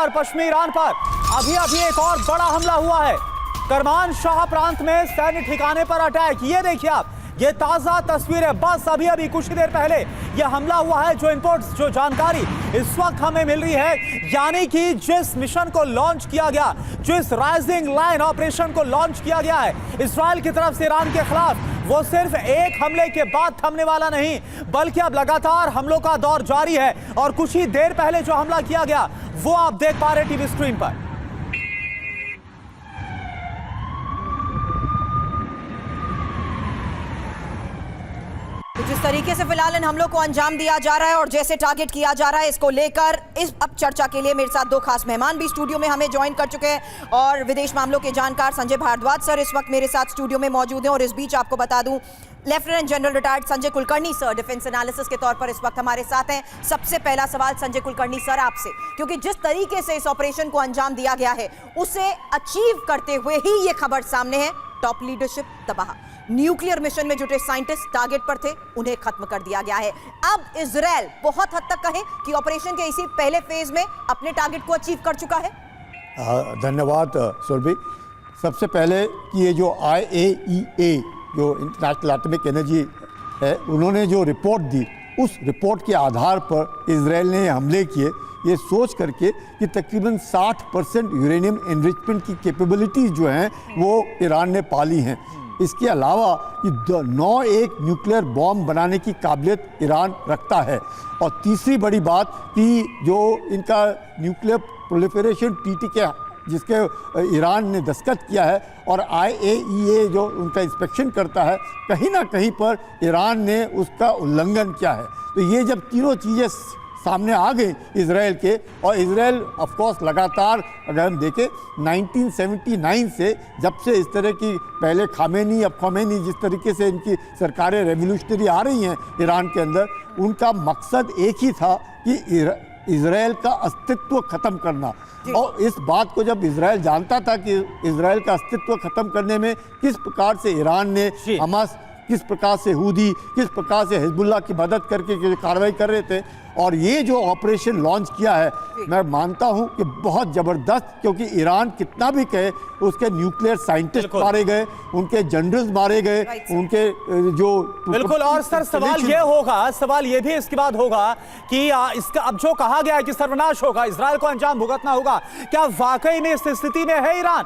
और पश्चिमी ईरान पर अभी अभी एक और बड़ा हमला हुआ है। करमान शाह प्रांत में सैन्य ठिकाने पर अटैक। ये देखिए आप, ये ताजा तस्वीर है। बस अभी अभी कुछ ही देर पहले ये हमला हुआ है। जो इनपुट्स, जो जानकारी इस वक्त हमें मिल रही है, यानी कि जिस मिशन को लॉन्च किया गया, जिस राइजिंग लाइन ऑपरेशन को लॉन्च किया गया है इस्राएल की तरफ से ईरान के खिलाफ, वो सिर्फ एक हमले के बाद थमने वाला नहीं, बल्कि अब लगातार हमलों का दौर जारी है। और कुछ ही देर पहले जो हमला किया गया वो आप देख पा रहे टीवी स्क्रीन पर। जिस तरीके से फिलहाल इन हमलों को अंजाम दिया जा रहा है और जैसे टारगेट किया जा रहा है, इसको लेकर अब चर्चा के लिए मेरे साथ दो खास मेहमान भी स्टूडियो में हमें ज्वाइन कर चुके हैं। और विदेश मामलों के जानकार संजय भारद्वाज सर इस वक्त मेरे साथ स्टूडियो में मौजूद हैं। और इस बीच आपको बता दूं, lieutenant general retired Sanjay Kulkarni sir defence analysis के तौर पर इस वक्त हमारे साथ हैं। सबसे पहला सवाल संजय कुलकर्णी सर आपसे, क्योंकि जिस तरीके से इस ऑपरेशन को अंजाम दिया गया है उसे अचीव करते हुए ही ये खबर सामने है, टॉप लीडरशिप तबाह। न्यूक्लियर मिशन में जुटे साइंटिस्ट टारगेट पर थे, उन्हें खत्म कर दिया गया है। अब इजराइल बहुत हद तक कहें कि ऑपरेशन के इसी पहले फेज में अपने टारगेट को अचीव कर चुका है। धन्यवाद सुरभि। सबसे पहले कि ये जो IAEA जो इंटरनेशनल एटॉमिक एनर्जी है, उन्होंने जो रिपोर्ट दी, उस रिपोर्ट के आधार पर इजराइल ने हमले किए, ये सोच करके कि तकरीबन 60% यूरेनियम एनरिचमेंट की कैपेबिलिटीज जो हैं वो ईरान ने पाली हैं। इसके अलावा कि 9 न्यूक्लियर बॉम्ब बनाने की काबिलियत ईरान रखता है। और तीसरी बड़ी बात कि जो इनका न्यूक्लियर प्रोलिफरेशन ट्रीटी के जिसके ईरान ने दस्तखत किया है और IAEA जो उनका इंस्पेक्शन करता है, कहीं ना कहीं पर ईरान ने उसका उल्लंघन किया है। तो ये जब तीनों चीज़ें सामने आ गई इजराइल के, और इजराइल ऑफ कोर्स लगातार अगर हम देखें 1979 से, जब से इस तरह की पहले खामेनी अब खोमेनी जिस तरीके से इनकी सरकारें रेवोल्यूशनरी आ रही हैं ईरान के अंदर, उनका मकसद एक ही था कि इजराइल का अस्तित्व ख़त्म करना। और इस बात को जब इजराइल जानता था कि इजराइल का अस्तित्व ख़त्म करने में किस प्रकार से ईरान ने हमास, किस प्रकार से हूदी, किस प्रकार से हिजबुल्लाह की मदद करके कार्रवाई कर रहे थे, और ये जो ऑपरेशन लॉन्च किया है, मैं मानता हूं कि बहुत ज़बरदस्त, क्योंकि ईरान कितना भी कहे, उसके न्यूक्लियर साइंटिस्ट मारे गए, उनके जनरल्स मारे गए, उनके जो बिल्कुल। और सर सवाल ये होगा, सवाल ये भी इसके बाद होगा कि इसका अब जो कहा गया है कि सर्वनाश होगा, इजराइल को अंजाम भुगतना होगा, क्या वाकई में इस स्थिति में है ईरान?